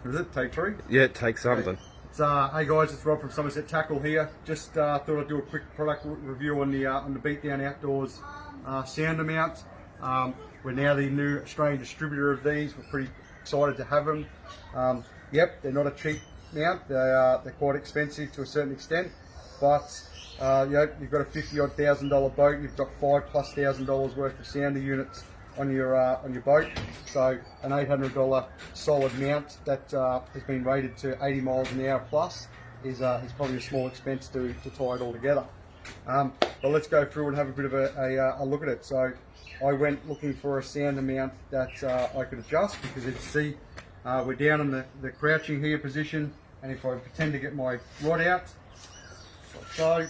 Is it take 3? Yeah, it takes something. It's, hey guys, it's Rob from Somerset Tackle here. Just thought I'd do a quick product review on the Beatdown Outdoors sounder mounts. We're now the new Australian distributor of these. We're pretty excited to have them. Yep, they're not a cheap mount. They're quite expensive to a certain extent, but you know, you've got a $50,000 boat. You've got $5,000+ worth of sounder units on your boat. So an $800 solid mount that has been rated to 80 miles an hour plus is probably a small expense to tie it all together. But let's go through and have a bit of a look at it. So I went looking for a sounder mount that I could adjust, because as you see, we're down in the crouching here position, and if I pretend to get my rod out, like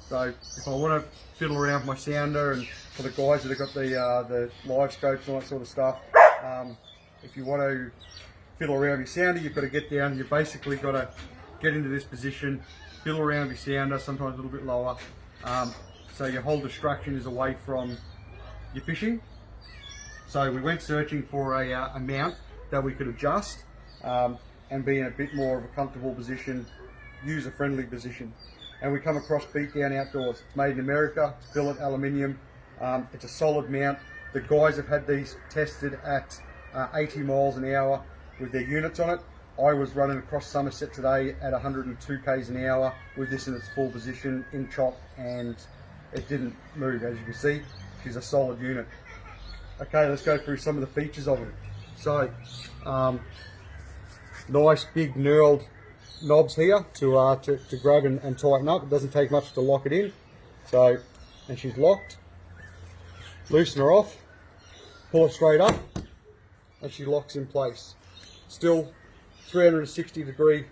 so if I want to fiddle around with my sounder, and for the guys that have got the live scopes and all that sort of stuff, if you want to fiddle around with your sounder, you've got to get down. You've basically got to get into this position, fiddle around with your sounder, sometimes a little bit lower, so your whole distraction is away from your fishing. So we went searching for a mount that we could adjust and be in a bit more of a comfortable position, user-friendly position. And we come across Beatdown Outdoors. It's made in America, it's billet aluminium, it's a solid mount. The guys have had these tested at 80 miles an hour with their units on it. I was running across Somerset today at 102 k's an hour with this in its full position in chop, and it didn't move. As you can see, she's a solid unit. Okay, let's go through some of the features of it. So, nice big knurled knobs here to grab and tighten up. It doesn't take much to lock it in. So, and she's locked. Loosen her off, pull it straight up, and she locks in place. Still 360-degree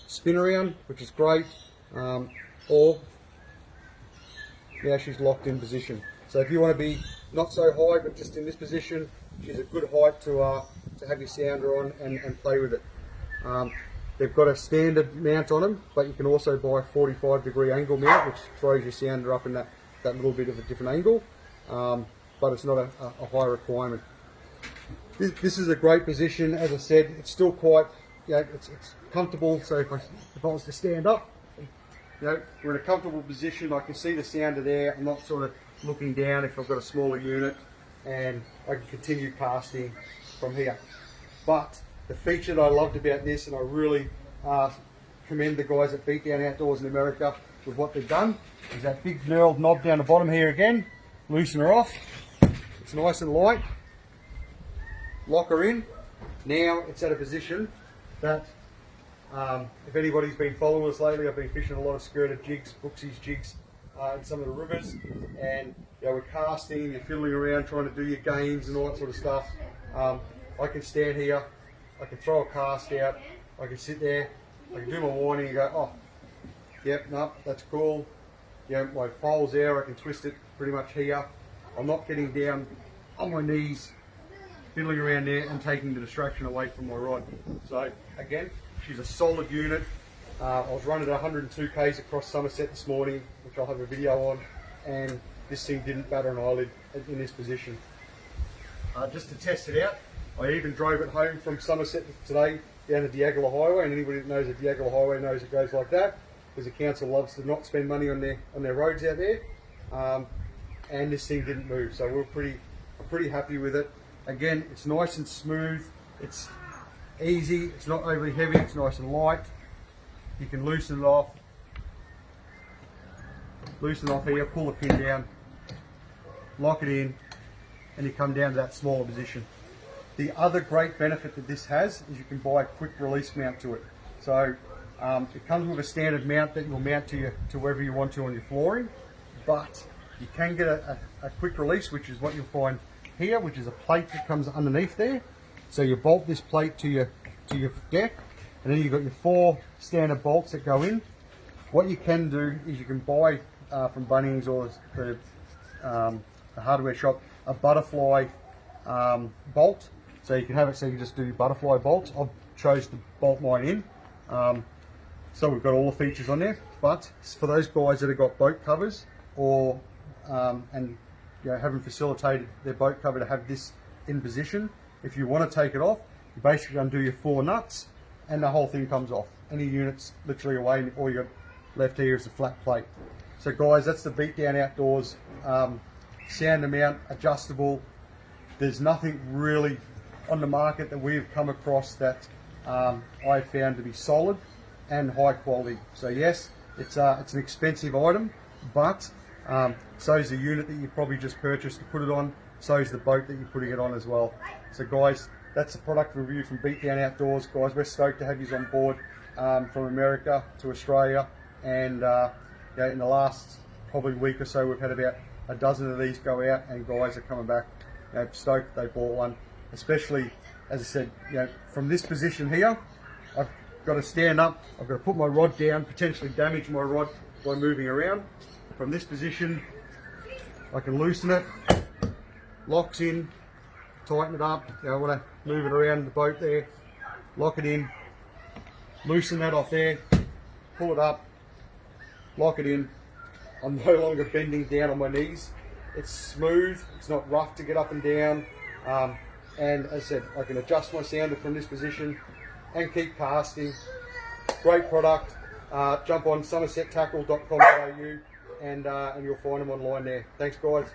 spin around, which is great. Or now she's locked in position. So if you want to be not so high, but just in this position, she's a good height to have your sounder on and play with it. They've got a standard mount on them, but you can also buy a 45-degree angle mount, which throws your sounder up in that little bit of a different angle, but it's not a high requirement. This is a great position. As I said, it's still quite, you know, it's comfortable. So if I was to stand up, you know, we're in a comfortable position. I can see the sounder there. I'm not sort of looking down if I've got a smaller unit, and I can continue casting from here. But the feature that I loved about this, and I really commend the guys at Beatdown Outdoors in America with what they've done, is that big knurled knob down the bottom here again. Loosen her off. It's nice and light. Lock her in. Now it's at a position that, if anybody's been following us lately, I've been fishing a lot of skirted jigs, Brooksie's jigs, in some of the rivers, and you know, we're casting, you're fiddling around trying to do your gains and all that sort of stuff. I can stand here, I can throw a cast out, I can sit there, I can do my whining and go, oh, yep, no, that's cool. You know, my pole's there, I can twist it pretty much here. I'm not getting down on my knees, fiddling around there and taking the distraction away from my rod. So again, she's a solid unit. I was running at 102 k's across Somerset this morning, which I'll have a video on, and this thing didn't batter an eyelid in this position. Just to test it out, I even drove it home from Somerset today down the Diagala Highway, and anybody that knows the Diagala Highway knows it goes like that, because the council loves to not spend money on their roads out there, and this thing didn't move, so we're pretty happy with it. Again, it's nice and smooth, it's easy, it's not overly heavy, it's nice and light. You can loosen it off here, pull the pin down, lock it in, and you come down to that smaller position. The other great benefit that this has is you can buy a quick release mount to it. So it comes with a standard mount that you'll mount to wherever you want to on your flooring, but you can get a quick release, which is what you'll find here, which is a plate that comes underneath there. So you bolt this plate to your deck, and then you've got your 4 standard bolts that go in. What you can do is you can buy from Bunnings or the hardware shop a butterfly bolt. So you can have it so you just do butterfly bolts. I've chose to bolt mine in. So we've got all the features on there. But for those guys that have got boat covers or and you know, haven't facilitated their boat cover to have this in position, if you want to take it off, You basically undo your 4 nuts and the whole thing comes off. Any unit's literally away, and all you got left here is a flat plate. So guys, that's the Beatdown Outdoors sound amount, adjustable. There's nothing really on the market that we've come across that I found to be solid and high quality. So yes, it's an expensive item, but so is the unit that you probably just purchased to put it on, so is the boat that you're putting it on as well. So guys, that's the product review from Beatdown Outdoors. Guys, we're stoked to have you on board from America to Australia, and in the last probably week or so we've had about a dozen of these go out, and guys are coming back stoked they bought one. Especially, as I said, from this position here, I've got to stand up, I've got to put my rod down, potentially damage my rod by moving around. From this position, I can loosen it, locks in, tighten it up. I want to move it around the boat there, lock it in, loosen that off there, pull it up, lock it in. I'm no longer bending down on my knees. It's smooth, it's not rough to get up and down. And as I said, I can adjust my sounder from this position and keep casting. Great product. Jump on somersettackle.com.au and you'll find them online there. Thanks guys.